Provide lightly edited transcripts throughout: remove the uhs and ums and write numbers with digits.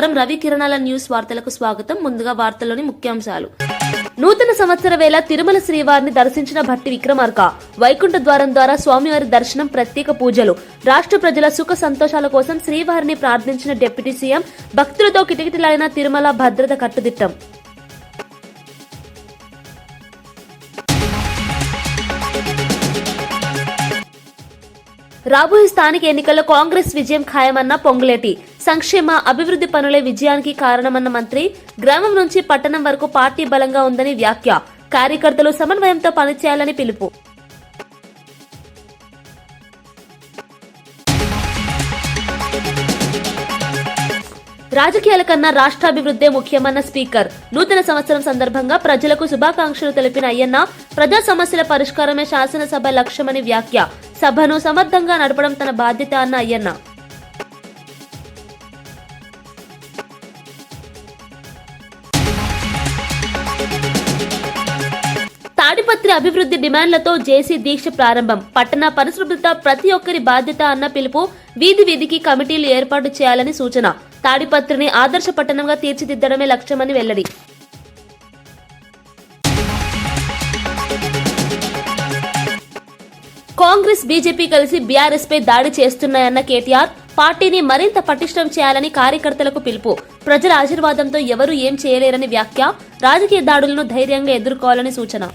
రవి కిరణాల న్యూస్ వార్తలకు స్వాగతం. ముందుగా వార్తల్లోని ముఖ్యాంశాలు. నూతన సంవత్సర వేళ తిరుమల శ్రీవారిని దర్శించిన భట్టి విక్రమార్క. వైకుంఠ ద్వారం ద్వారా స్వామివారి దర్శనం, ప్రత్యేక పూజలు. రాష్ట్ర ప్రజల సుఖ సంతోషాల కోసం శ్రీవారిని ప్రార్థించిన డిప్యూటీ సీఎం. భక్తులతో కిటకిటలాడిన తిరుమల భద్రత కట్టుదిట్టం. రాబోయే స్థానిక ఎన్నికల్లో కాంగ్రెస్ విజయం ఖాయమన్న పొంగులేటి. సంక్షేమ అభివృద్ధి పనులే విజయానికి కారణమన్న మంత్రి. గ్రామం నుంచి పట్టణం వరకు పార్టీ బలంగా ఉందని వ్యాఖ్య. కార్యకర్తలు సమన్వయంతో పనిచేయాలని పిలుపు. రాజకీయాల కన్నా రాష్ట్రాభివృద్ధే ముఖ్యమన్న స్పీకర్. నూతన సంవత్సరం సందర్భంగా ప్రజలకు శుభాకాంక్షలు తెలిపిన అయ్యన్న, ప్రజా సమస్యల పరిష్కారమే శాసనసభ లక్ష్యమని వ్యాఖ్య. సభను సమర్థంగా నడపడం తన బాధ్యత అన్న అయ్యన్న. తాడిపత్రి అభివృద్ధి డిమాండ్లతో జేసీ దీక్ష ప్రారంభం. పట్టణ పరిశుభ్రత ప్రతి ఒక్కరి బాధ్యత అన్న పిలుపు. వీధి వీధికి కమిటీలు ఏర్పాటు చేయాలని సూచన. తాడిపత్రిని ఆదర్శ పట్టణంగా తీర్చిదిద్దడమే లక్ష్యమని వెల్లడి. కాంగ్రెస్, బీజేపీ కలిసి బీఆర్ఎస్ పై దాడి చేస్తున్నాయన్న కేటీఆర్. పార్టీని మరింత పటిష్టం చేయాలని కార్యకర్తలకు పిలుపు. ప్రజల ఆశీర్వాదంతో ఎవరూ ఏం చేయలేరని వ్యాఖ్య. రాజకీయ దాడులను ధైర్యంగా ఎదుర్కోవాలని సూచన.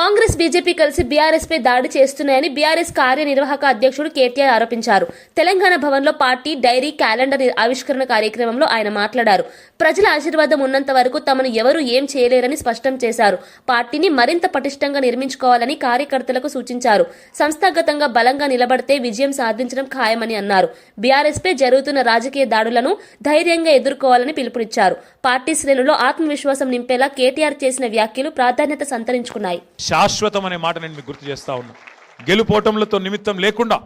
కాంగ్రెస్, బీజేపీ కలిసి బీఆర్ఎస్ పై దాడి చేస్తున్నాయని బీఆర్ఎస్ కార్యనిర్వాహక అధ్యక్షుడు కేటీఆర్ ఆరోపించారు. తెలంగాణ భవన్లో పార్టీ డైరీ, క్యాలెండర్ ఆవిష్కరణ కార్యక్రమంలో ఆయన మాట్లాడారు. ప్రజల ఆశీర్వాదం ఉన్నంత వరకు తమను ఎవరూ ఏం చేయలేరని స్పష్టం చేశారు. పార్టీని మరింత పటిష్టంగా నిర్మించుకోవాలని కార్యకర్తలకు సూచించారు. సంస్థాగతంగా బలంగా నిలబడితే విజయం సాధించడం ఖాయమని అన్నారు. బీఆర్ఎస్ పై జరుగుతున్న రాజకీయ దాడులను ధైర్యంగా ఎదుర్కోవాలని పిలుపునిచ్చారు. పార్టీ శ్రేణుల్లో ఆత్మవిశ్వాసం నింపేలా కేటీఆర్ చేసిన వ్యాఖ్యలు ప్రాధాన్యత సంతరించుకున్నాయి. శాశ్వతం అనే మాట నేను మీకు గుర్తు చేస్తా ఉన్నా. గెలుపోటములతో నిమిత్తం లేకుండా,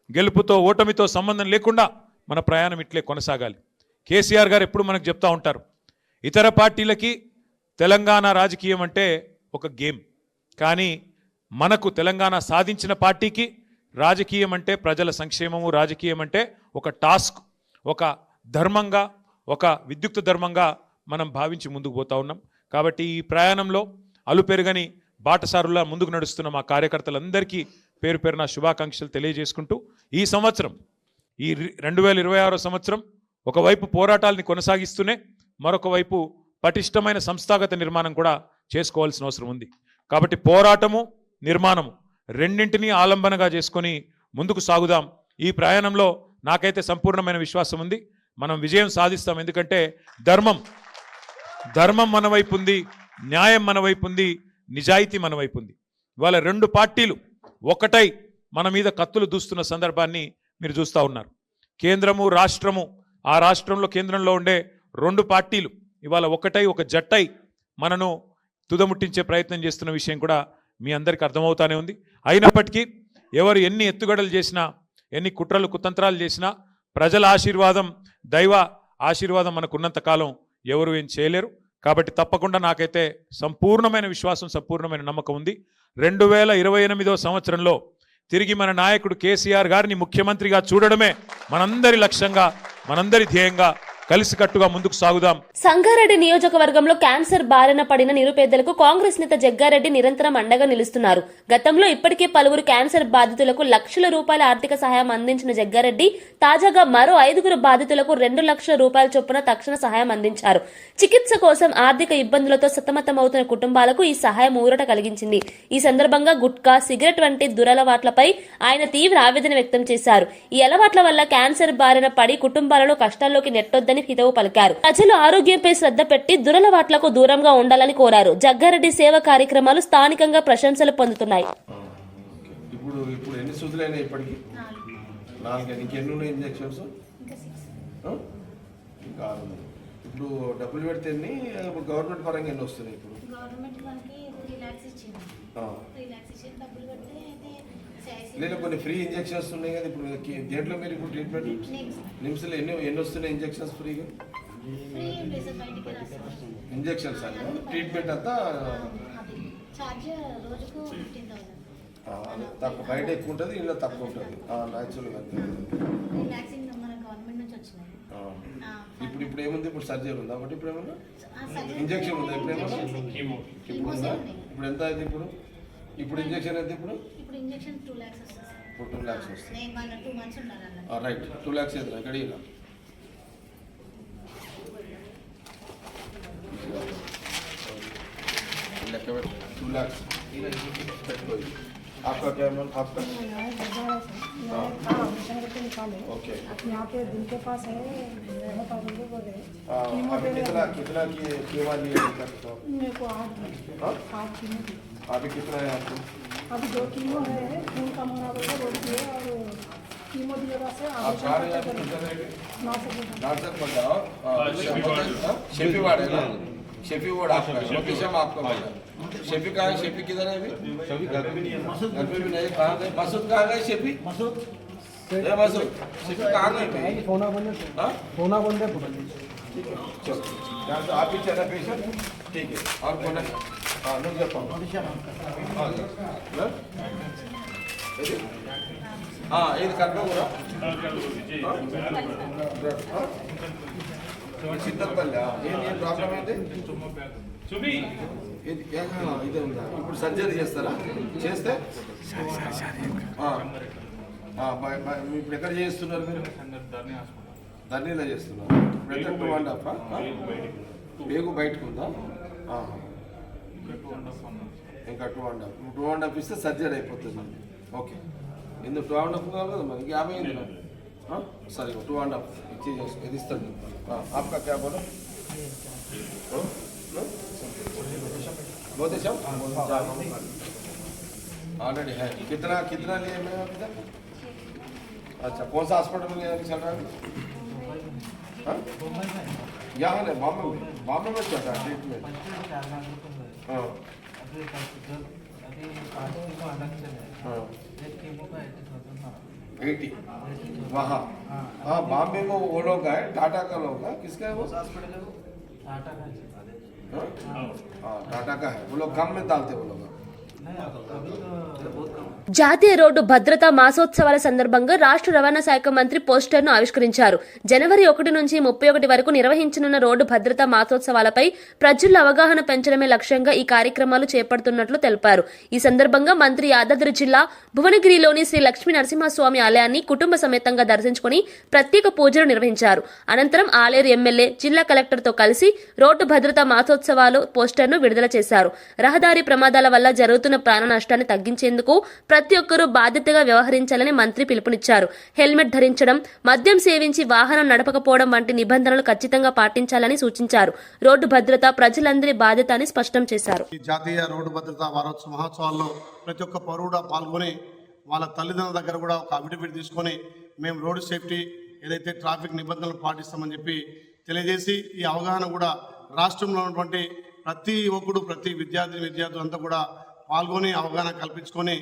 గెలుపుతో ఓటమితో సంబంధం లేకుండా మన ప్రయాణం ఇట్లే కొనసాగాలి. కేసీఆర్ గారు ఎప్పుడు మనకు చెప్తా ఉంటారు, ఇతర పార్టీలకి తెలంగాణ రాజకీయం అంటే ఒక గేమ్, కానీ మనకు తెలంగాణ సాధించిన పార్టీకి రాజకీయం అంటే ప్రజల సంక్షేమము, రాజకీయం అంటే ఒక టాస్క్, ఒక ధర్మంగా, ఒక విద్యుక్త ధర్మంగా మనం భావించి ముందుకు పోతా ఉన్నాం. కాబట్టి ఈ ప్రయాణంలో అలుపెరుగని బాటసారులా ముందుకు నడుస్తున్న మా కార్యకర్తలందరికీ పేరు పేరున శుభాకాంక్షలు తెలియజేసుకుంటూ, ఈ సంవత్సరం, ఈ 2026 సంవత్సరం ఒకవైపు పోరాటాలని కొనసాగిస్తూనే మరొక వైపు పటిష్టమైన సంస్థాగత నిర్మాణం కూడా చేసుకోవాల్సిన అవసరం ఉంది. కాబట్టి పోరాటము, నిర్మాణము రెండింటినీ ఆలంబనగా చేసుకొని ముందుకు సాగుదాం. ఈ ప్రయాణంలో నాకైతే సంపూర్ణమైన విశ్వాసం ఉంది, మనం విజయం సాధిస్తాం. ఎందుకంటే ధర్మం మన వైపు ఉంది, న్యాయం మన వైపు ఉంది, నిజాయితీ మన వైపు ఉంది. ఇవాళ రెండు పార్టీలు ఒకటై మన మీద కత్తులు దూస్తున్న సందర్భాన్ని మీరు చూస్తూ ఉన్నారు. కేంద్రము, రాష్ట్రము, ఆ రాష్ట్రంలో కేంద్రంలో ఉండే రెండు పార్టీలు ఇవాళ ఒకటై, ఒక జట్టై మనను తుదముట్టించే ప్రయత్నం చేస్తున్న విషయం కూడా మీ అందరికీ అర్థమవుతానే ఉంది. అయినప్పటికీ ఎవరు ఎన్ని ఎత్తుగడలు చేసినా, ఎన్ని కుట్రలు కుతంత్రాలు చేసినా, ప్రజల ఆశీర్వాదం, దైవ ఆశీర్వాదం మనకున్నంత కాలం ఎవరు ఏం చేయలేరు. కాబట్టి తప్పకుండా నాకైతే సంపూర్ణమైన విశ్వాసం, సంపూర్ణమైన నమ్మకం ఉంది. 2028 సంవత్సరంలో తిరిగి మన నాయకుడు కేసీఆర్ గారిని ముఖ్యమంత్రిగా చూడడమే మనందరి లక్ష్యంగా, మనందరి ధ్యేయంగా. కలిసికట్టుగా ముందుకు సాగుదాం. సంగారెడ్డి నియోజకవర్గంలో క్యాన్సర్ బారిన పడిన నిరుపేదలకు కాంగ్రెస్ నేత జగ్గారెడ్డి నిరంతరం అండగా నిలుస్తున్నారు. గతంలో ఇప్పటికే పలువురు క్యాన్సర్ బాధితులకు లక్షల రూపాయల ఆర్థిక సహాయం అందించిన జగ్గారెడ్డి తాజాగా మరో 5 బాధితులకు 2 లక్షల రూపాయల చొప్పున తక్షణ సహాయం అందించారు. చికిత్స కోసం ఆర్థిక ఇబ్బందులతో సతమతమవుతున్న కుటుంబాలకు ఈ సహాయం ఊరట కలిగించింది. ఈ సందర్భంగా గుట్కా, సిగరెట్ వంటి దురలవాట్లపై ఆయన తీవ్ర ఆవేదన వ్యక్తం చేశారు. ఈ అలవాట్ల వల్ల క్యాన్సర్ బారిన పడి కుటుంబాలను కష్టాల్లోకి నెట్టొద్దని హితవు పలికారు. ప్రజలు ఆరోగ్యంపై శ్రద్ధ పెట్టి దురలవాట్లకు దూరంగా ఉండాలని కోరారు. జగ్గారెడ్డి సేవ కార్యక్రమాలు స్థానికంగా ప్రశంసలు పొందుతున్నాయి. ఇప్పుడు ఎన్ని సూదులైనా ఇప్పటికి 4 ఇంకెన్ని ఉన్నాయి ఇంజెక్షన్స్? ఇంకా 6. ఇప్పుడు డబ్బులు పెడితే ఎన్ని, గవర్నమెంట్ పరంగా ఎన్ని వస్తున్నాయి? ఇప్పుడు లేదా కొన్ని ఫ్రీ ఇంజెక్షన్స్ ఉన్నాయి కదా ఇప్పుడు దేంట్లో మీరు ఇప్పుడు ట్రీట్మెంట్ నిమ్స్లో ఎన్ని వస్తున్నాయి ఇంజెక్షన్స్ ఫ్రీగా? ఇంజెక్షన్స్ ట్రీట్మెంట్ అంతా చార్జ్ రోజుకు 15,000. అదే తక్కువ బయట ఎక్కువ ఉంటుంది, ఇంట్లో తక్కువ ఉంటుంది న్యాచురల్గా అంతే. వ్యాక్సిన్ మన గవర్నమెంట్ నుంచి వచ్చినాయి. ఇప్పుడు ఏముంది, ఇప్పుడు సర్జరీ ఉందా ఒకటి, ఇప్పుడు ఏమన్నా సర్జరీ ఇంజక్షన్ ఉందా, ఇప్పుడు ఏమన్నా ఇప్పుడు ఉందా, ఉన్నాయి. ఇప్పుడు ఎంత అయింది, ఇప్పుడు ఇంజక్షన్ అయితే ఇప్పుడు ఇప్పుడు ఇంజెక్షన్ 2 lakhs వస్తుంది సార్. ఇప్పుడు 2 lakhs వస్తుంది. నేను వాళ్ళ 2 months ఉండాలి అలా. రైట్ 2 lakhs అయితే ఇక్కడ ఇలా లెక్క పెట్టు 2 lakhs పెట్టుకో. आपका क्या मन आपका ओके यहाँ पे दिल के पास है बहुत आगे बोल रहे अभी कितना की कीमा लिए अभी तक तो मेरे को 8 हाँ? कीमो दी। अभी कितना है आपको अभी 2 कीमो है, खून का मंगा बोलते बोलती है और कीमो दिए से आप कहाँ रहे हैं किधर है ना सके नाटक पड़ जाओ शेफी वार्ड है ना, शेफी वार्ड आपका लोकेशन आपका बोला। शेफी कहाँ है, शेफी किधर है अभी, शेफी घर पे भी नहीं, कहाँ गए मसूद, कहाँ गए शेफी मसूद, ये मसूद शेफी कहाँ गए फोना बंद हाँ फोना बंद है। चलो यहाँ से आप ही चला पेशेंट, ठीक है और कौन है हाँ लोग जब हाँ ये करना पूरा సిద్ధపల్లి ఏం ప్రాబ్లం అయితే ఇదే ఉందా, ఇప్పుడు సర్జరీ చేస్తారా, చేస్తే ఇప్పుడు ఎక్కడ చేస్తున్నారు మీరు, ధర్నీలో చేస్తున్నారు, ఇప్పుడు ఎంత 2.5 బేగు బయటకు ఉందా, ఇంకా 2.5 ఇస్తే సర్జరీ అయిపోతుంది. ఓకే ఎందుకు 2.5 కావాలి కదా మరి, 50 అయింది నాకు సరే 2.5 ఇచ్చి ఇది ఇస్తాను. आपका क्या बोलो बहुत अच्छा ऑलरेडी है, कितना कितना लिए मैं अभी तक, अच्छा कौन सा हॉस्पिटल में चल रहा है, यहाँ नहीं बॉम्बे में चल रहा है ट्रीटमेंट, हाँ हाँ 80 वहाँ हाँ बॉम्बे में वो लोग है, टाटा का लोग है, किसका है वो हॉस्पिटल है वो टाटा का है, हाँ टाटा का है, वो लोग कम में डालते वो लोग జాతీయ రోడ్డు భద్రతా మాసోత్సవాల సందర్భంగా రాష్ట్ర రవాణా శాఖ మంత్రి పోస్టర్ను ఆవిష్కరించారు. జనవరి 1 నుంచి 31 వరకు నిర్వహించనున్న రోడ్డు భద్రతా మాసోత్సవాలపై ప్రజల్లో అవగాహన పెంచడమే లక్ష్యంగా ఈ కార్యక్రమాలు చేపడుతున్నట్లు తెలిపారు. ఈ సందర్భంగా మంత్రి యాదాద్రి జిల్లా భువనగిరిలోని శ్రీ లక్ష్మీ నరసింహస్వామి ఆలయాన్ని కుటుంబ సమేతంగా దర్శించుకుని ప్రత్యేక పూజలు నిర్వహించారు. అనంతరం ఆలేరు ఎమ్మెల్యే జిల్లా కలెక్టర్తో కలిసి రోడ్డు భద్రతా మాసోత్సవాలు పోస్టర్ను విడుదల చేశారు. రహదారి ప్రమాదాల వల్ల జరుగుతున్న ప్రాణ నష్టాన్ని తగ్గించేందుకు ప్రతి ఒక్కరూ బాధ్యతగా వ్యవహరించాలని మంత్రి పిలుపునిచ్చారు. హెల్మెట్ ధరించడం, మద్యం సేవించి వాహనం నడపకపోవడం వంటి నిబంధనలు ఖచ్చితంగా పాటించాలని సూచించారు. రోడ్డు భద్రత ప్రజలందరి బాధ్యత అని స్పష్టం చేశారు. ఈ జాతీయ రోడ్డు భద్రతా వారోత్సవ మహోత్సవాల్లో ప్రతి ఒక్క పౌరుడు పాల్గొని వాళ్ళ తల్లిదండ్రుల దగ్గర కూడా ఒక అఫిడవిట్ తీసుకొని మేము రోడ్డు సేఫ్టీ ఏదైతే ట్రాఫిక్ నిబంధనలు పాటిస్తామని చెప్పి తెలియజేసి ఈ అవగాహన కూడా రాష్ట్రంలో ఉన్నటువంటి ప్రతి ఒక్కడు ప్రతి విద్యార్థులు అంతా కూడా పాల్గొని అవగాహన కల్పించుకొని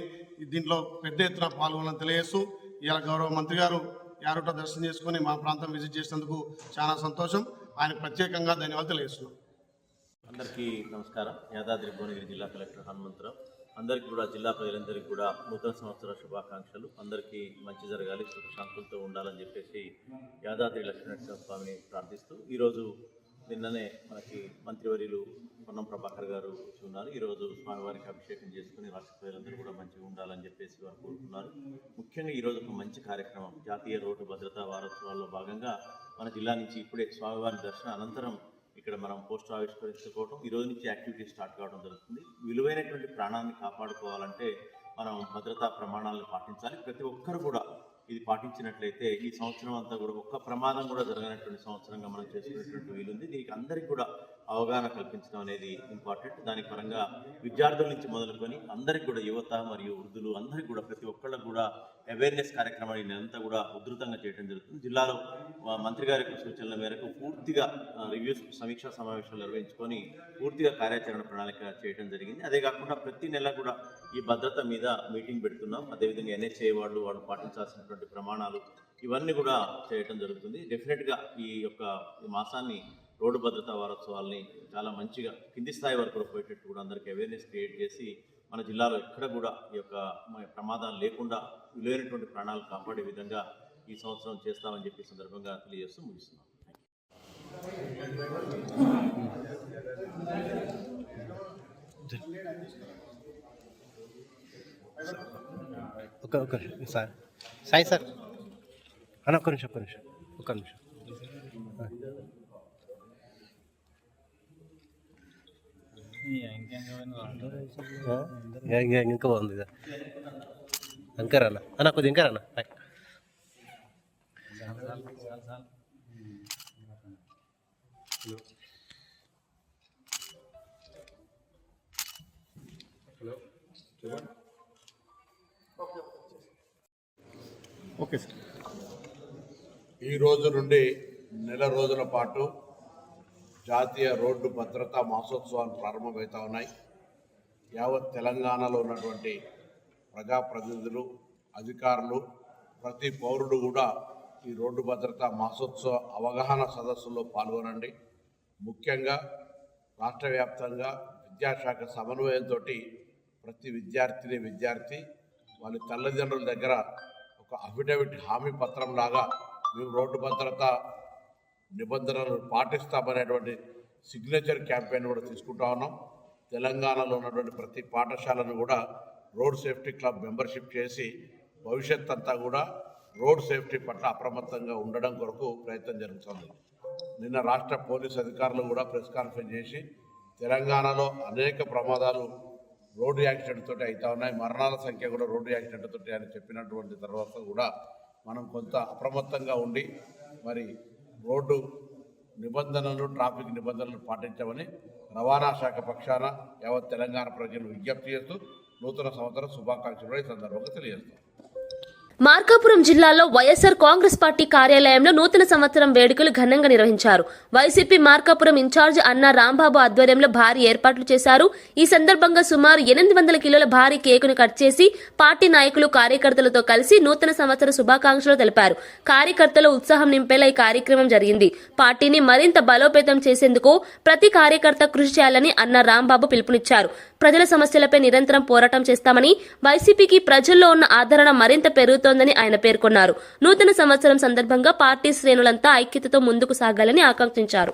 దీంట్లో పెద్ద ఎత్తున పాల్గొనాలని తెలియజేస్తూ ఇలా గౌరవ మంత్రి గారు యారోట దర్శనం చేసుకుని మా ప్రాంతం విజిట్ చేసినందుకు చాలా సంతోషం. ఆయనకు ప్రత్యేకంగా ధన్యవాదాలు తెలియజేస్తున్నాం. అందరికీ నమస్కారం. యాదాద్రి భువనగిరి జిల్లా కలెక్టర్ హనుమంతరావు. అందరికీ కూడా జిల్లా ప్రజలందరికీ కూడా నూతన సంవత్సర శుభాకాంక్షలు. అందరికీ మంచి జరగాలి, సుఖశాంతులతో ఉండాలని చెప్పేసి యాదాద్రి లక్ష్మీనరసింహ స్వామిని ప్రార్థిస్తూ ఈరోజు నిన్ననే మనకి మంత్రివర్యులు పొన్నం ప్రభాకర్ గారు వచ్చి ఉన్నారు. ఈరోజు స్వామివారికి అభిషేకం చేసుకుని రాష్ట్ర ప్రజలందరూ కూడా మంచిగా ఉండాలని చెప్పేసి వారు కోరుతున్నారు. ముఖ్యంగా ఈరోజు ఒక మంచి కార్యక్రమం జాతీయ రోడ్డు భద్రతా వారోత్సవాల్లో భాగంగా మన జిల్లా నుంచి ఇప్పుడే స్వామివారి దర్శనం అనంతరం ఇక్కడ మనం పోస్టర్ ఆవిష్కరించుకోవడం, ఈ రోజు నుంచి యాక్టివిటీ స్టార్ట్ కావడం జరుగుతుంది. విలువైనటువంటి ప్రాణాన్ని కాపాడుకోవాలంటే మనం భద్రతా ప్రమాణాలను పాటించాలి. ప్రతి ఒక్కరు కూడా ఇది పాటించినట్లయితే ఈ సంవత్సరం అంతా కూడా ఒక్క ప్రమాదం కూడా జరగనటువంటి సంవత్సరంగా మనం చేసుకునేటువంటి వీలుంది. దీనికి అందరికీ కూడా అవగాహన కల్పించడం అనేది ఇంపార్టెంట్. దాని పరంగా విద్యార్థుల నుంచి మొదలుకొని అందరికీ కూడా యువత మరియు వృద్ధులు అందరికీ కూడా ప్రతి ఒక్కళ్ళకు కూడా అవేర్నెస్ కార్యక్రమాన్ని అంతా కూడా ఉధృతంగా చేయడం జరుగుతుంది. జిల్లాలో మంత్రి గారి సూచనల మేరకు పూర్తిగా రివ్యూస్ సమీక్షా సమావేశాలు నిర్వహించుకొని పూర్తిగా కార్యాచరణ ప్రణాళిక చేయడం జరిగింది. అదే కాకుండా ప్రతి నెల కూడా ఈ భద్రత మీద మీటింగ్ పెడుతున్నాం. అదేవిధంగా NHA వాళ్ళు పాటించాల్సినటువంటి ప్రమాణాలు ఇవన్నీ కూడా చేయడం జరుగుతుంది. డెఫినెట్గా ఈ మాసాన్ని రోడ్డు భద్రతా వారోత్సవాల్ని చాలా మంచిగా కింది స్థాయి వరకు పోయేటట్టు కూడా అందరికీ అవేర్నెస్ క్రియేట్ చేసి మన జిల్లాలో ఎక్కడ కూడా ఈ యొక్క ప్రమాదాలు లేకుండా విలువైనటువంటి ప్రాణాలు కాపాడే విధంగా ఈ సంవత్సరం చేస్తామని చెప్పి సందర్భంగా తెలియజేస్తూ ముగిస్తున్నాం. ఒక సార్ సాయి సార్ అన్న ఒక్క నిమిషం ఇంకా బాగుంది సార్ ఇంకారన్నా అన్న కొద్దిగా ఇంకారన్నా ఓకే సార్. ఈ రోజు నుండి నెల రోజుల పాటు జాతీయ రోడ్డు భద్రతా మాసోత్సవాలు ప్రారంభమవుతా ఉన్నాయి. యావత్ తెలంగాణలో ఉన్నటువంటి ప్రజాప్రతినిధులు, అధికారులు, ప్రతి పౌరుడు కూడా ఈ రోడ్డు భద్రతా మాసోత్సవ అవగాహన సదస్సులో పాల్గొనండి. ముఖ్యంగా రాష్ట్ర వ్యాప్తంగా విద్యాశాఖ సమన్వయంతో ప్రతి విద్యార్థి వాళ్ళ తల్లిదండ్రుల దగ్గర ఒక అఫిడవిట్ హామీ పత్రం లాగా మేము రోడ్డు భద్రత నిబంధనలు పాటిస్తామనేటువంటి సిగ్నేచర్ క్యాంపెయిన్ కూడా తీసుకుంటా ఉన్నాం. తెలంగాణలో ఉన్నటువంటి ప్రతి పాఠశాలను కూడా రోడ్ సేఫ్టీ క్లబ్ మెంబర్షిప్ చేసి భవిష్యత్ అంతా కూడా రోడ్ సేఫ్టీ పట్ల అప్రమత్తంగా ఉండడం కొరకు ప్రయత్నం జరుగుతుంది. నిన్న రాష్ట్ర పోలీస్ అధికారులు కూడా ప్రెస్ కాన్ఫరెన్స్ చేసి తెలంగాణలో అనేక ప్రమాదాలు రోడ్డు యాక్సిడెంట్ తోటి అవుతా ఉన్నాయి, మరణాల సంఖ్య కూడా రోడ్డు యాక్సిడెంట్ తోటి అని చెప్పినటువంటి తర్వాత కూడా మనం కొంత అప్రమత్తంగా ఉండి మరి రోడ్డు నిబంధనలు, ట్రాఫిక్ నిబంధనలు పాటించమని రవాణా శాఖ పక్షాన యావత్ తెలంగాణ ప్రజలు విజ్ఞప్తి చేస్తూ నూతన సంవత్సర శుభాకాంక్షలు ఈ సందర్భంగా తెలియజేస్తాం. మార్కాపురం జిల్లాలో వైఎస్సార్ కాంగ్రెస్ పార్టీ కార్యాలయంలో నూతన సంవత్సరం వేడుకలు ఘనంగా నిర్వహించారు. వైసీపీ మార్కాపురం ఇన్ఛార్జ్ అన్న రాంబాబు ఆధ్వర్యంలో భారీ ఏర్పాట్లు చేశారు. ఈ సందర్భంగా సుమారు 800 కిలోల భారీ కేకును కట్ చేసి పార్టీ నాయకులు, కార్యకర్తలతో కలిసి నూతన సంవత్సర శుభాకాంక్షలు తెలిపారు. కార్యకర్తలు ఉత్సాహం నింపేలా ఈ కార్యక్రమం జరిగింది. పార్టీని మరింత బలోపేతం చేసేందుకు ప్రతి కార్యకర్త కృషి చేయాలని అన్న రాంబాబు పిలుపునిచ్చారు. ప్రజల సమస్యలపై నిరంతరం పోరాటం చేస్తామని, వైసీపీకి ప్రజల్లో ఉన్న ఆదరణ మరింత పెరుగుతోందని ఆయన పేర్కొన్నారు. నూతన సంవత్సరం సందర్భంగా పార్టీ శ్రేణులంతా ఐక్యతతో ముందుకు సాగాలని ఆకాంక్షించారు.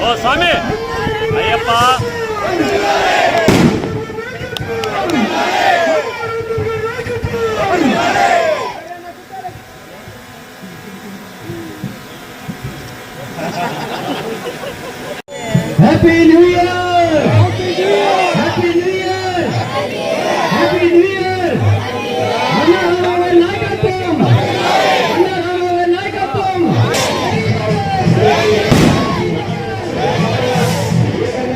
ఓ Swami Ayyappa happy new year, happy new year, happy new year, happy new year. అన్న నాయకత్వం, అన్న నాయకత్వం.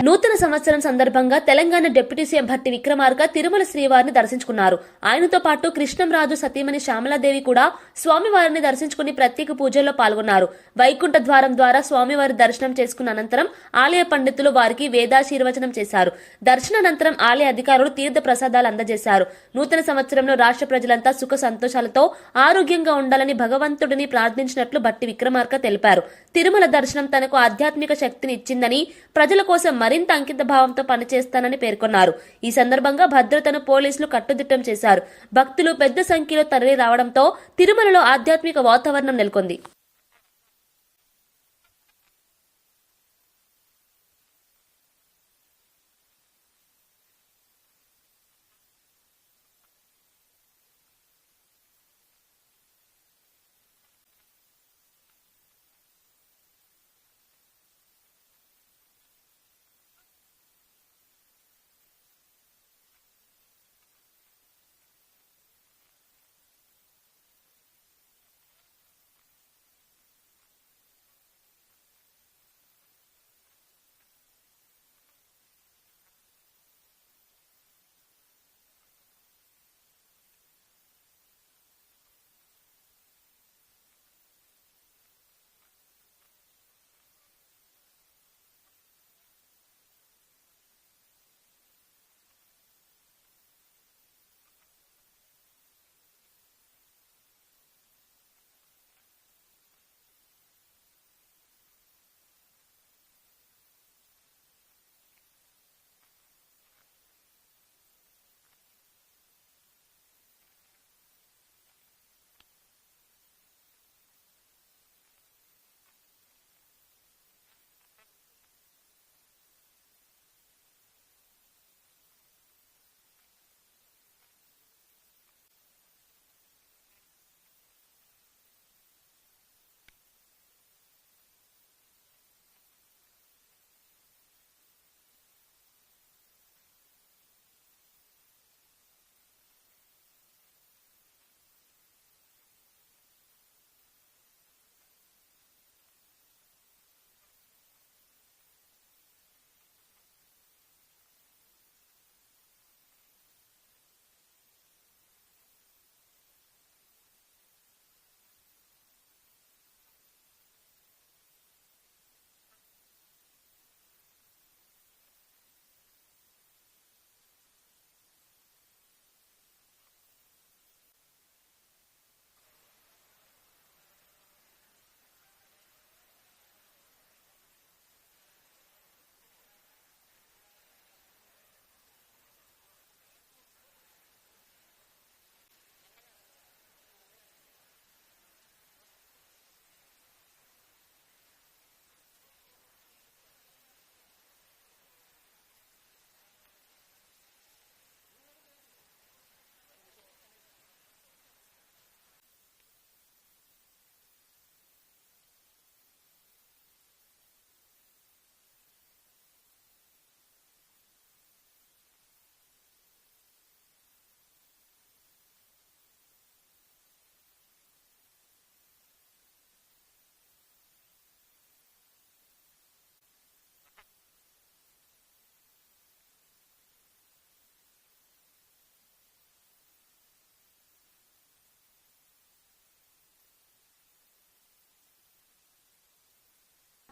నూతన సంవత్సరం సందర్భంగా తెలంగాణ డిప్యూటీ సీఎం భట్టి విక్రమార్క తిరుమల శ్రీవారిని దర్శించుకున్నారు. ఆయనతో పాటు కృష్ణంరాజు సతీమణి శ్యామలాదేవి కూడా స్వామివారిని దర్శించుకుని ప్రత్యేక పూజల్లో పాల్గొన్నారు. వైకుంఠ ద్వారం ద్వారా స్వామివారి దర్శనం చేసుకున్న అనంతరం ఆలయ పండితులు వారికి వేదాశీర్వచనం చేశారు. దర్శనానంతరం ఆలయ అధికారులు తీర్థ ప్రసాదాలు అందజేశారు. నూతన సంవత్సరంలో రాష్ట్ర ప్రజలంతా సుఖ సంతోషాలతో ఆరోగ్యంగా ఉండాలని భగవంతుడిని ప్రార్థించినట్లు భట్టి విక్రమార్క తెలిపారు. తిరుమల దర్శనం తనకు ఆధ్యాత్మిక శక్తిని ఇచ్చిందని, ప్రజల కోసం మరింత అంకిత భావంతో పనిచేస్తానని పేర్కొన్నారు. ఈ సందర్భంగా భద్రతను పోలీసులు కట్టుదిట్టం చేశారు. భక్తులు పెద్ద సంఖ్యలో తరలి రావడంతో తిరుమలలో ఆధ్యాత్మిక వాతావరణం నెలకొంది.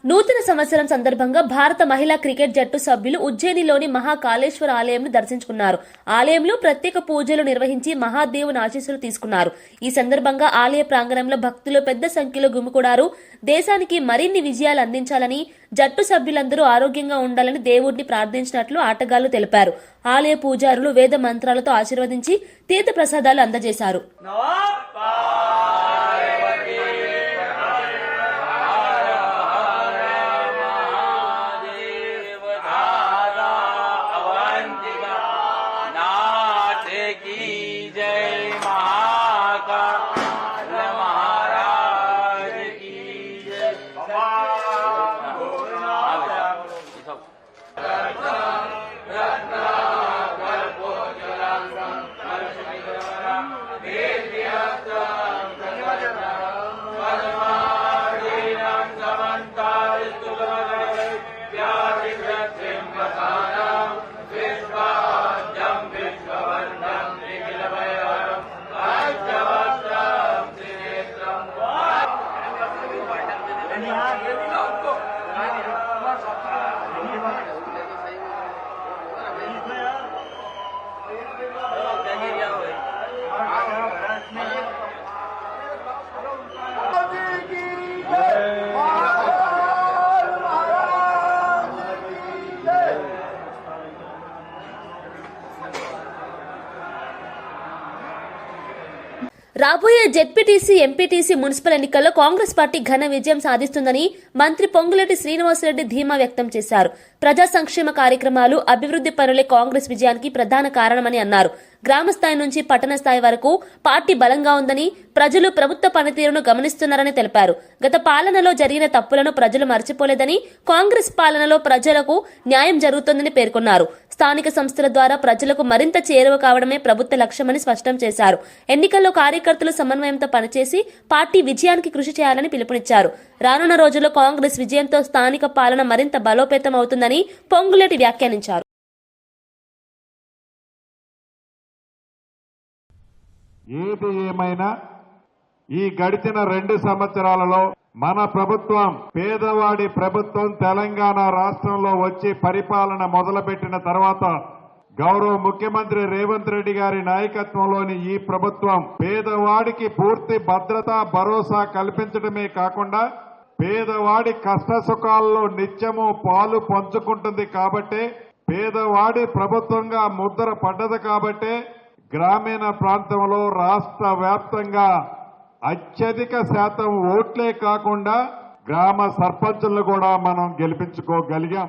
నూతన సంవత్సరం సందర్భంగా భారత మహిళా క్రికెట్ జట్టు సభ్యులు ఉజ్జయినిలోని మహాకాళేశ్వర ఆలయంను దర్శించుకున్నారు. ఆలయంలో ప్రత్యేక పూజలు నిర్వహించి మహాదేవుని ఆశీస్సులు తీసుకున్నారు. ఈ సందర్భంగా ఆలయ ప్రాంగణంలో భక్తులు పెద్ద సంఖ్యలో గుమికూడారు. దేశానికి మరిన్ని విజయాలు అందించాలని, జట్టు సభ్యులందరూ ఆరోగ్యంగా ఉండాలని దేవుడిని ప్రార్థించినట్లు ఆటగాళ్లు తెలిపారు. ఆలయ పూజారులు వేద మంత్రాలతో ఆశీర్వదించి తీర్థ ప్రసాదాలు అందజేశారు. రాబోయే జెడ్పీటీసీ, ఎంపీటీసీ, మున్సిపల్ ఎన్నికల్లో కాంగ్రెస్ పార్టీ ఘన విజయం సాధిస్తుందని మంత్రి పొంగులేటి శ్రీనివాసరెడ్డి ధీమా వ్యక్తం చేశారు. ప్రజా సంక్షేమ కార్యక్రమాలు, అభివృద్ది పనులే కాంగ్రెస్ విజయానికి ప్రధాన కారణమని అన్నారు. గ్రామ స్థాయి నుంచి పట్టణ స్థాయి వరకు పార్టీ బలంగా ఉందని, ప్రజలు ప్రభుత్వ పనితీరును గమనిస్తున్నారని తెలిపారు. గత పాలనలో జరిగిన తప్పులను ప్రజలు మర్చిపోలేదని, కాంగ్రెస్ పాలనలో ప్రజలకు న్యాయం జరుగుతుందని పేర్కొన్నారు. స్థానిక సంస్థల ద్వారా ప్రజలకు మరింత చేరువ కావడమే ప్రభుత్వ లక్ష్యమని స్పష్టం చేశారు. ఎన్నికల్లో కార్యకర్తలు సమన్వయంతో పనిచేసి పార్టీ విజయానికి కృషి చేయాలని పిలుపునిచ్చారు. రానున్న రోజుల్లో కాంగ్రెస్ విజయంతో స్థానిక పాలన మరింత బలోపేతం అవుతుందని పొంగులేటి వ్యాఖ్యానించారు. ఏది ఏమైనా ఈ గడిచిన 2 సంవత్సరాలలో మన ప్రభుత్వం, పేదవాడి ప్రభుత్వం తెలంగాణ రాష్ట్రంలో వచ్చి పరిపాలన మొదలుపెట్టిన తర్వాత గౌరవ ముఖ్యమంత్రి రేవంత్ రెడ్డి గారి నాయకత్వంలోని ఈ ప్రభుత్వం పేదవాడికి పూర్తి భద్రత, భరోసా కల్పించడమే కాకుండా పేదవాడి కష్ట సుఖాల్లో నిత్యము పాలు పంచుకుంటుంది. కాబట్టే పేదవాడి ప్రభుత్వంగా ముద్ర పడ్డది. కాబట్టే గ్రామీణ ప్రాంతంలో రాష్ట్ర వ్యాప్తంగా అత్యధిక శాతం ఓట్లే కాకుండా గ్రామ సర్పంచులను కూడా మనం గెలిపించుకోగలిగాం.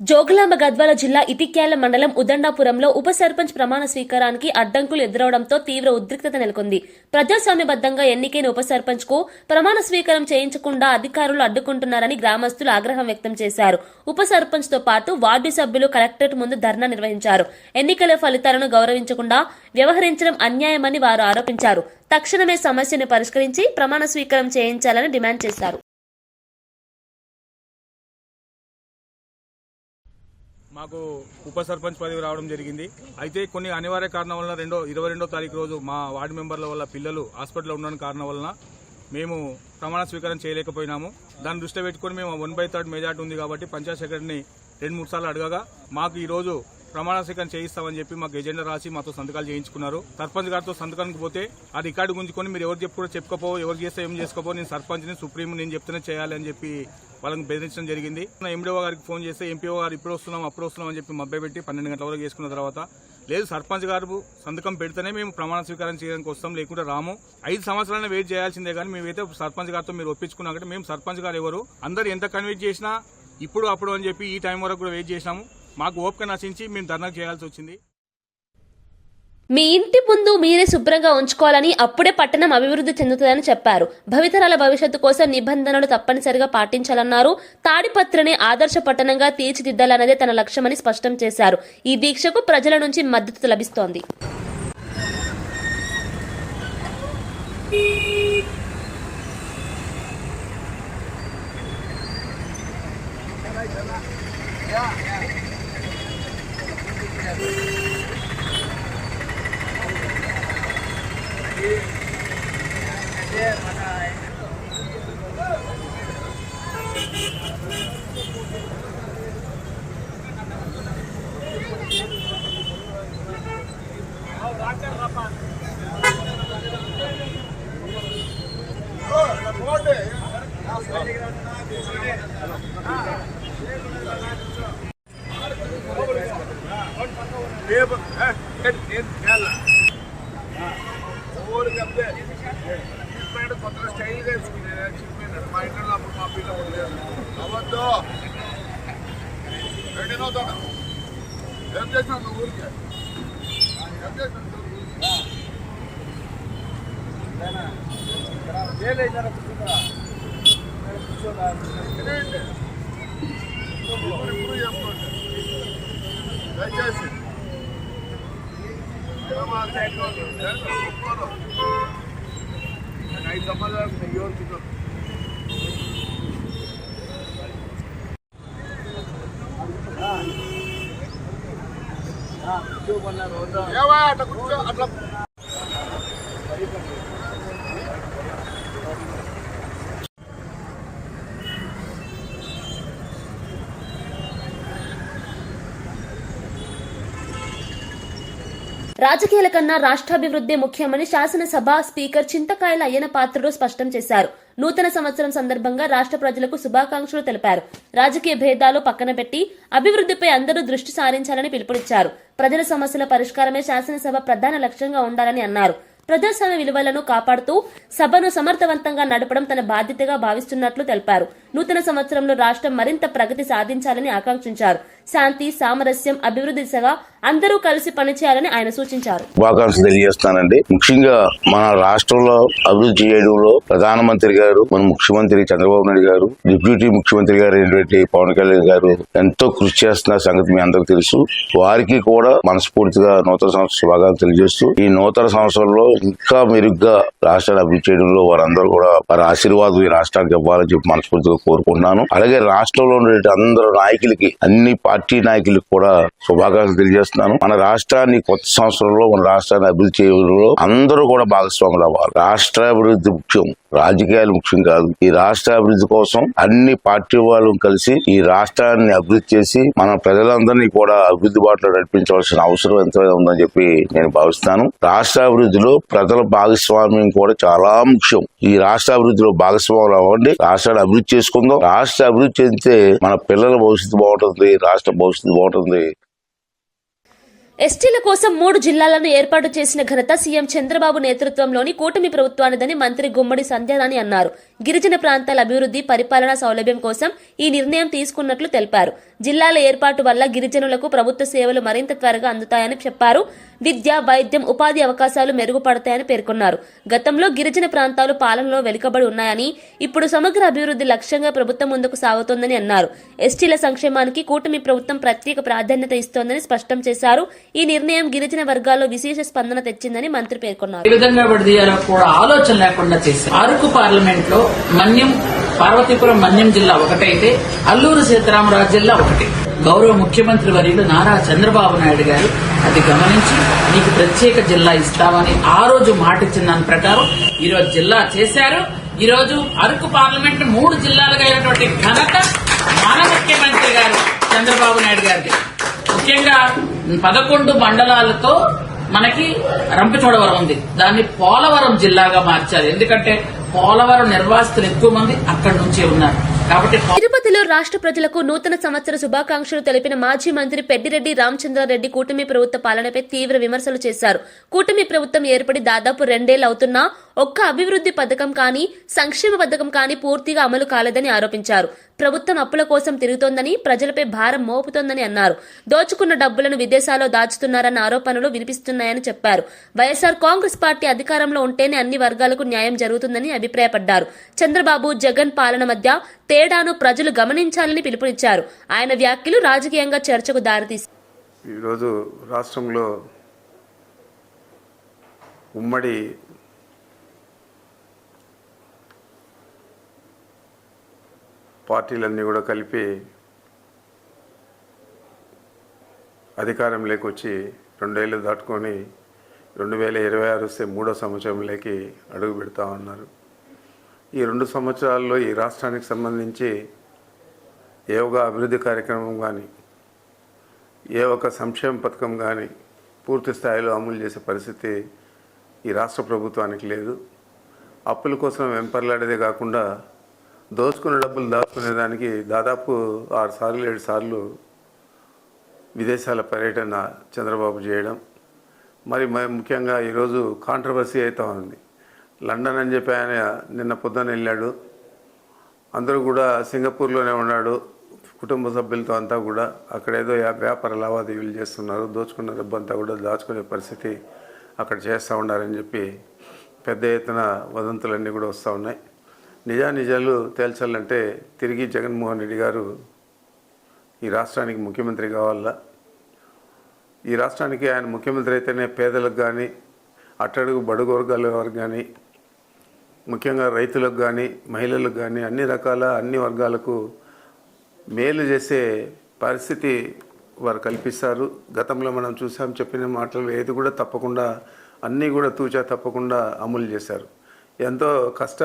జోగులాంబ గద్వాల జిల్లా ఇటిక్యాల మండలం ఉదండాపురంలో ఉప సర్పంచ్ ప్రమాణ స్వీకారానికి అడ్డంకులు ఎదురవడంతో తీవ్ర ఉద్రిక్తత నెలకొంది. ప్రజాస్వామ్యబద్దంగా ఎన్నికైన ఉప సర్పంచ్ కు ప్రమాణ స్వీకారం చేయించకుండా అధికారులు అడ్డుకుంటున్నారని గ్రామస్తులు ఆగ్రహం వ్యక్తం చేశారు. ఉప సర్పంచ్ తో పాటు వార్డు సభ్యులు కలెక్టరేట్ ముందు ధర్నా నిర్వహించారు. ఎన్నికల ఫలితాలను గౌరవించకుండా వ్యవహరించడం అన్యాయమని వారు ఆరోపించారు. తక్షణమే సమస్యను పరిష్కరించి ప్రమాణ స్వీకారం చేయించాలని డిమాండ్ చేశారు. మాకు ఉప సర్పంచ్ పదవి రావడం జరిగింది. అయితే కొన్ని అనివార్య కారణం వలన 22వ తారీఖు రోజు మా వార్డు మెంబర్ల వల్ల పిల్లలు హాస్పిటల్లో ఉండడం కారణం వలన మేము ప్రమాణ స్వీకారం చేయలేకపోయినాము. దాన్ని దృష్టిలో పెట్టుకుని మేము 1/3 మెజార్టీ ఉంది కాబట్టి పంచాయత్ సెక్రటరీని 2-3 సార్లు అడగగా మాకు ఈ రోజు ప్రమాణ స్వీకారం చేయిస్తామని చెప్పి మాకు ఎజెండా రాసి మాతో సంతకాలు చేయించుకున్నారు. సర్పంచ్ గారితో సంతకానికి పోతే ఆ రికార్డు గుంజుకొని మీరు ఎవరు కూడా చెప్పుకోపో, ఎవరు చేస్తే ఏం చేసుకోపో, నేను సర్పంచ్ని, సుప్రీం నేను చెప్తేనే చేయాలి అని చెప్పి వాళ్ళని బెదిరించడం జరిగింది. ఎండిఓ గారికి ఫోన్ చేస్తే ఎంపీఓ గారు ఇప్పుడు వస్తున్నాం అప్పుడు వస్తున్నాం అని చెప్పి మభ్యపెట్టి 12 గంటల వరకు చేసుకున్న తర్వాత లేదు సర్పంచ్ గారు సంతకం పెడితేనే మేము ప్రమాణ స్వీకారం చేయడానికి వస్తాం, లేకుంటే రాము. 5 సంవత్సరాలను వెయిట్ చేయాల్సిందే కానీ మేమైతే సర్పంచ్ గారితో మీరు ఒప్పించుకున్నాకంటే మేము సర్పంచ్ గారు ఎవరు అందరు ఎంత కన్విన్స్ చేసినా ఇప్పుడు అప్పుడు అని చెప్పి ఈ టైం వరకు కూడా వెయిట్ చేసినాము. మాకు ఓపిక నశించి మేము ధర్నా చేయాల్సి వచ్చింది. మీ ఇంటి ముందు మీరే శుభ్రంగా ఉంచుకోవాలని, అప్పుడే పట్టణం అభివృద్ధి చెందుతుందని చెప్పారు. భవితరాల భవిష్యత్తు కోసం నిబంధనలు తప్పనిసరిగా పాటించాలన్నారు. తాడిపత్రిని ఆదర్శ పట్టణంగా తీర్చిదిద్దాలన్నదే తన లక్ష్యమని స్పష్టం చేశారు. ఈ దీక్షకు ప్రజల నుంచి మద్దతు లభిస్తోంది. కొత్త స్టైల్గా వేసుకున్నాను చెప్పాను మా ఇంట్లో అప్పుడు మా పిల్లలు లేదు అవద్దు రెండునవుతా ఏం చేసినావు నువ్వు ఊరికి ఏం చేసినావు దయచేసి 5 సంవత్సరాలు నియోజకవర్గం అట్లా కూర్చో అట్లా రాజకీయాల కన్నా రాష్ట్రాభివృద్ధి ముఖ్యమని శాసనసభ స్పీకర్ చింతకాయల అయ్యన పాత్రుడు స్పష్టం చేశారు. నూతన సంవత్సరం సందర్భంగా రాష్ట్ర ప్రజలకు శుభాకాంక్షలు తెలిపారు. రాజకీయ భేదాలు పక్కన పెట్టి అభివృద్ధిపై అందరూ దృష్టి సారించాలని పిలుపునిచ్చారు. ప్రజల సమస్యల పరిష్కారమే శాసనసభ ప్రధాన లక్ష్యంగా ఉండాలని అన్నారు. ప్రజాస్వామ్య విలువలను కాపాడుతూ సభను సమర్థవంతంగా నడపడం తన బాధ్యతగా భావిస్తున్నట్లు తెలిపారు. నూతన సంవత్సరంలో రాష్ట్రం మరింత ప్రగతి సాధించాలని ఆకాంక్షించారు. శాంతి, సామరస్యం, అభివృద్ధి దిశగా అందరూ కలిసి పనిచేయాలని ఆయన సూచించారు. శుభాకాంక్షలు తెలియజేస్తానండి. ముఖ్యంగా మన రాష్ట్రంలో అభివృద్ధి చేయడంలో ప్రధానమంత్రి గారు, మన ముఖ్యమంత్రి చంద్రబాబు నాయుడు గారు, డిప్యూటీ ముఖ్యమంత్రి గారు అయినటువంటి పవన్ కళ్యాణ్ గారు ఎంతో కృషి చేస్తున్న సంగతి మీ అందరికీ తెలుసు. వారికి కూడా మనస్ఫూర్తిగా నూతన సంవత్సర శుభాకాంక్షలు తెలియజేస్తూ ఈ నూతన సంవత్సరంలో ఇంకా మెరుగ్గా రాష్ట్రాన్ని అభివృద్ధి చేయడంలో వారందరూ కూడా వారి ఆశీర్వాదం ఈ రాష్ట్రానికి ఇవ్వాలని చెప్పి మనస్ఫూర్తిగా కోరుకుంటున్నాను. అలాగే రాష్ట్రంలో ఉండే అందరూ నాయకులకి, అన్ని పార్టీ నాయకులకు కూడా శుభాకాంక్షలు తెలియజేస్తున్నాను. మన రాష్ట్రాన్ని కొత్త సంవత్సరంలో మన రాష్ట్రాన్ని అభివృద్ధి చేయడంలో అందరూ కూడా భాగస్వాములు అవ్వాలి. రాష్ట్ర అభివృద్ధి ముఖ్యం, రాజకీయాలు ముఖ్యం కాదు. ఈ రాష్ట్ర అభివృద్ధి కోసం అన్ని పార్టీ వాళ్ళు కలిసి ఈ రాష్ట్రాన్ని అభివృద్ధి చేసి మన ప్రజలందరినీ కూడా అభివృద్ధి బాటలో నడిపించవలసిన అవసరం ఎంతైనా ఉందని చెప్పి నేను భావిస్తాను. రాష్ట్ర అభివృద్ధిలో ప్రజల భాగస్వామ్యం కూడా చాలా ముఖ్యం. ఈ రాష్ట్ర అభివృద్ధిలో భాగస్వాములు అవ్వండి, రాష్ట్రాన్ని అభివృద్ధి చేసుకుందాం. రాష్ట్ర అభివృద్ధి చెందితే మన పిల్లల భవిష్యత్తు బాగుంటుంది, రాష్ట్ర భవిష్యత్తు బాగుంటుంది. ఎస్టీల కోసం 3 జిల్లాలను ఏర్పాటు చేసిన ఘనత సీఎం చంద్రబాబు నేతృత్వంలోని కూటమి ప్రభుత్వానిదని మంత్రి గుమ్మడి సంధ్యారాణి అన్నారు. గిరిజన ప్రాంతాల అభివృద్ధి, పరిపాలనా సౌలభ్యం కోసం ఈ నిర్ణయం తీసుకున్నట్లు తెలిపారు. జిల్లాల ఏర్పాటు వల్ల గిరిజనులకు ప్రభుత్వ సేవలు మరింత త్వరగా అందుతాయని చెప్పారు. విద్య, వైద్యం, ఉపాధి అవకాశాలు మెరుగుపడతాయని పేర్కొన్నారు. గతంలో గిరిజన ప్రాంతాలు పాలనలో వెనుకబడి ఉన్నాయని, ఇప్పుడు సమగ్ర అభివృద్ధి లక్ష్యంగా ప్రభుత్వం ముందుకు సాగుతోందని అన్నారు. ఎస్టీల సంక్షేమానికి కూటమి ప్రభుత్వం ప్రత్యేక ప్రాధాన్యత ఇస్తోందని స్పష్టం చేశారు. ఈ నిర్ణయం గిరిజన వర్గాల్లో విశేష స్పందన తెచ్చిందని మంత్రి పేర్కొన్నారు. ఏ విధంగా విడదీయాలో కూడా ఆలోచన లేకుండా చేశారు. అరకు పార్లమెంట్ లో మన్యం, పార్వతీపురం మన్యం జిల్లా ఒకటైతే అల్లూరు సీతారామరాజు జిల్లా ఒకటి. గౌరవ ముఖ్యమంత్రి వర్యులు నారా చంద్రబాబు నాయుడు గారు అది గమనించి నీకు ప్రత్యేక జిల్లా ఇస్తామని ఆ రోజు మాట ఇచ్చిన దాని ప్రకారం ఈ రోజు జిల్లా చేశారు. ఈ రోజు అరకు పార్లమెంట్ 3 జిల్లాలుగా అయినటువంటి ఘనత మన ముఖ్యమంత్రి గారు చంద్రబాబు నాయుడు గారికి. ముఖ్యంగా 11 మండలాలతో మనకి రంపచోడవరం ఉంది. దాన్ని పోలవరం జిల్లాగా మార్చారు. ఎందుకంటే పోలవరం నిర్వాసితులు ఎక్కువ మంది అక్కడి నుంచే ఉన్నారు కాబట్టి. తిరుపతిలో రాష్ట్ర ప్రజలకు నూతన సంవత్సర శుభాకాంక్షలు తెలిపిన మాజీ మంత్రి పెద్దిరెడ్డి రామచంద్రారెడ్డి కూటమి ప్రభుత్వ పాలనపై తీవ్ర విమర్శలు చేశారు. కూటమి ప్రభుత్వం ఏర్పడి దాదాపు 2 ఏళ్లు అవుతున్నా ఒక్క అభివృద్ధి పథకం కానీ, సంక్షేమ పథకం కానీ పూర్తిగా అమలు కాలేదని ఆరోపించారు. ప్రభుత్వం అప్పుల కోసం తిరుగుతోందని, ప్రజలపై భారం మోపుతోందని అన్నారు. దోచుకున్న డబ్బులను విదేశాల్లో దాచుతున్నారన్న ఆరోపణలు వినిపిస్తున్నాయని చెప్పారు. వైఎస్ఆర్ కాంగ్రెస్ పార్టీ అధికారంలో ఉంటేనే అన్ని వర్గాలకు న్యాయం జరుగుతుందని అభిప్రాయపడ్డారు. చంద్రబాబు, జగన్ పాలన మధ్య తేడాను ప్రజలు గమనించాలని పిలుపునిచ్చారు. ఆయన వ్యాఖ్యలు రాజకీయంగా చర్చకు దారితీశాయి. ఈరోజు రాష్ట్రంలో ఉమ్మడి పార్టీలన్నీ కూడా కలిపి అధికారంలోకి వచ్చి 2 ఏళ్ళు దాటుకొని 2026 వస్తే 3వ సంవత్సరంలోకి అడుగు పెడతా ఉన్నారు. ఈ 2 సంవత్సరాల్లో ఈ రాష్ట్రానికి సంబంధించి ఏ ఒక అభివృద్ధి కార్యక్రమం కానీ, ఏ ఒక సంక్షేమ పథకం కానీ పూర్తి స్థాయిలో అమలు చేసే పరిస్థితి ఈ రాష్ట్ర ప్రభుత్వానికి లేదు. అప్పుల కోసం వెంపర్లాడేదే కాకుండా దోచుకున్న డబ్బులు దాచుకునేదానికి దాదాపు 6 సార్లు 7 సార్లు విదేశాల పర్యటన చంద్రబాబు చేయడం, మరి ముఖ్యంగా ఈరోజు కాంట్రవర్సీ అవుతా ఉంది. లండన్ అని చెప్పి ఆయన నిన్న పొద్దున వెళ్ళాడు, అందరూ కూడా సింగపూర్లోనే ఉన్నాడు కుటుంబ సభ్యులతో అంతా కూడా. అక్కడ ఏదో వ్యాపార లావాదేవీలు చేస్తున్నారు, దోచుకున్న డబ్బంతా కూడా దాచుకునే పరిస్థితి అక్కడ చేస్తూ ఉన్నారని చెప్పి పెద్ద ఎత్తున వదంతులన్నీ కూడా వస్తూ ఉన్నాయి. నిజాలు తేల్చాలంటే తిరిగి జగన్మోహన్ రెడ్డి గారు ఈ రాష్ట్రానికి ముఖ్యమంత్రి కావాలా. ఈ రాష్ట్రానికి ఆయన ముఖ్యమంత్రి అయితేనే పేదలకు కానీ, అట్టడుగు బడుగు వర్గాల వారికి కానీ, ముఖ్యంగా రైతులకు కానీ, మహిళలకు కానీ, అన్ని వర్గాలకు మేలు చేసే పరిస్థితి వారు కల్పిస్తారు. గతంలో మనం చూసాం, చెప్పిన మాటలు ఏది కూడా తప్పకుండా అన్నీ కూడా తూచా తప్పకుండా అమలు చేశారు. ఎంతో కష్ట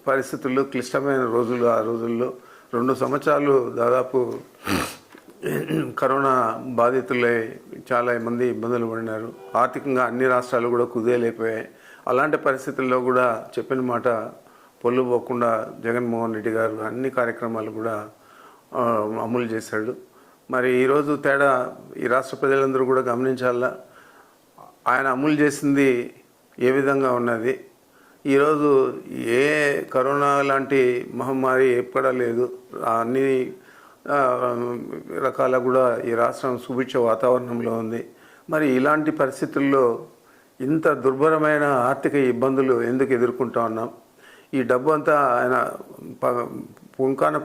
పరిస్థితుల్లో, క్లిష్టమైన రోజులు, ఆ రోజుల్లో 2 సంవత్సరాలు దాదాపు కరోనా బాధితులై చాలా మంది ఇబ్బందులు పడినారు. ఆర్థికంగా అన్ని రాష్ట్రాలు కూడా కుదేలైపోయాయి. అలాంటి పరిస్థితుల్లో కూడా చెప్పిన మాట పొల్లు పోకుండా జగన్మోహన్ రెడ్డి గారు అన్ని కార్యక్రమాలు కూడా అమలు చేశాడు. మరి ఈరోజు తేడా ఈ రాష్ట్ర ప్రజలందరూ కూడా గమనించాలా. ఆయన అమలు చేసింది ఏ విధంగా ఉన్నది. ఈరోజు ఏ కరోనా లాంటి మహమ్మారి ఎక్కడా లేదు. అన్ని రకాల కూడా ఈ రాష్ట్రం సుభిక్ష వాతావరణంలో ఉంది. మరి ఇలాంటి పరిస్థితుల్లో ఇంత దుర్భరమైన ఆర్థిక ఇబ్బందులు ఎందుకు ఎదుర్కొంటా ఉన్నాం? ఈ డబ్బు అంతా ఆయన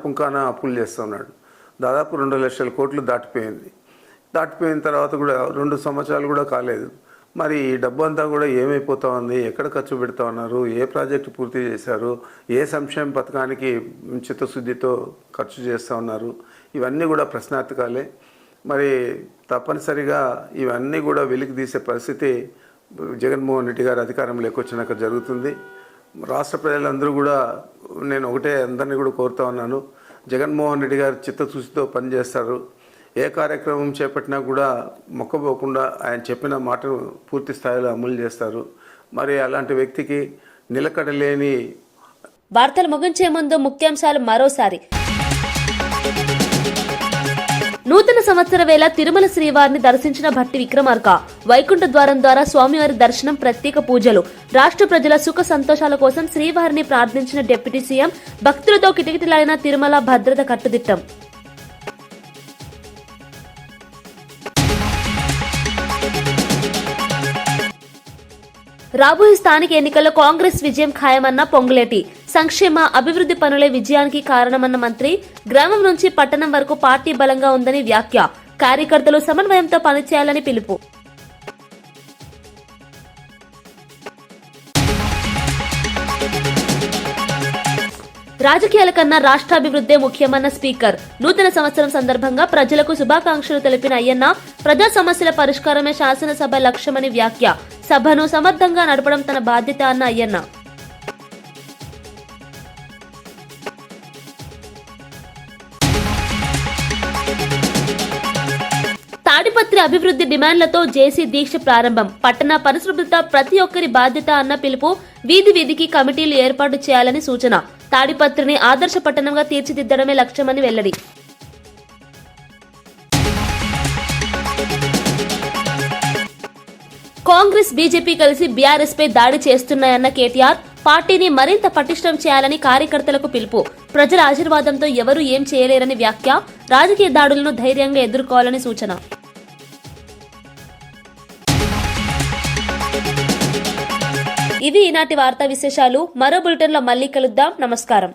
పుంకాన అప్పులు చేస్తున్నాడు. దాదాపు 2 లక్షల కోట్లు దాటిపోయిన తర్వాత కూడా 2 సంవత్సరాలు కూడా కాలేదు. మరి ఈ డబ్బు అంతా కూడా ఏమైపోతా ఉంది? ఎక్కడ ఖర్చు పెడతా ఉన్నారు? ఏ ప్రాజెక్టు పూర్తి చేశారు? ఏ సంక్షేమ పథకానికి చిత్తశుద్ధితో ఖర్చు చేస్తూ ఉన్నారు? ఇవన్నీ కూడా ప్రశ్నార్థకాలే. మరి తప్పనిసరిగా ఇవన్నీ కూడా వెలికి తీసే పరిస్థితి జగన్మోహన్ రెడ్డి గారు అధికారంలోకి వచ్చినాక జరుగుతుంది. రాష్ట్ర ప్రజలందరూ కూడా నేను ఒకటే అందరినీ కూడా కోరుతా ఉన్నాను, జగన్మోహన్ రెడ్డి గారు చిత్తశుద్ధితో పనిచేస్తారు. ఏ కార్యక్రమం చేపట్టినా కూడా మొక్కబోకుండా ఆయన చెప్పిన మాటను పూర్తి స్థాయిలో అమలు చేస్తారు. మరి అలాంటి వ్యక్తికి నిలకడలేని. వార్తలు ముగించే ముందు ముఖ్యాంశాలు మరోసారి. నూతన సంవత్సర వేళ తిరుమల శ్రీవారిని దర్శించిన భట్టి విక్రమార్క. వైకుంఠ ద్వారం ద్వారా స్వామివారి దర్శనం, ప్రత్యేక పూజలు. రాష్ట్ర ప్రజల సుఖ సంతోషాల కోసం శ్రీవారిని ప్రార్థించిన డిప్యూటీ సీఎం. భక్తులతో కిటకిటలాడిన తిరుమల భద్రత కట్టుదిట్టం. రాబోయే స్థానిక ఎన్నికల్లో కాంగ్రెస్ విజయం ఖాయమన్న పొంగులేటి. సంక్షేమ అభివృద్ధి పనులే విజయానికి కారణమన్న మంత్రి. గ్రామం నుంచి పట్టణం వరకు పార్టీ బలంగా ఉందని వ్యాఖ్య. కార్యకర్తలు సమన్వయంతో పనిచేయాలని పిలుపు. రాజకీయాల కన్నా రాష్ట్రాభివృద్ధే ముఖ్యమన్న స్పీకర్. నూతన సంవత్సరం సందర్భంగా ప్రజలకు శుభాకాంక్షలు తెలిపిన అయ్యన్న, ప్రజా సమస్యల పరిష్కారమే శాసనసభ లక్ష్యమని వ్యాఖ్య. సభను సమర్థంగా నడపడం తన బాధ్యత అన్న అయ్యన్న. తాడిపత్రి అభివృద్ధి డిమాండ్లతో జేసీ దీక్ష ప్రారంభం. పట్టణ పరిశుభ్రత ప్రతి ఒక్కరి బాధ్యత అన్న పిలుపు. వీధి వీధికి కమిటీలు ఏర్పాటు చేయాలని సూచన. తాడిపత్రిని ఆదర్శ పట్టణంగా తీర్చిదిద్దడమే లక్ష్యమని వెల్లడి. కాంగ్రెస్, బీజేపీ కలిసి బీఆర్ఎస్ పై దాడి చేస్తున్నాయన్న కేటీఆర్. పార్టీని మరింత పటిష్టం చేయాలని కార్యకర్తలకు పిలుపు. ప్రజల ఆశీర్వాదంతో ఎవరూ ఏం చేయలేరని వ్యాఖ్య. రాజకీయ దాడులను ధైర్యంగా ఎదుర్కోవాలని సూచన. ఇవి ఈనాటి వార్తా విశేషాలు. మరో బులెటిన్లో మళ్ళీ కలుద్దాం. నమస్కారం.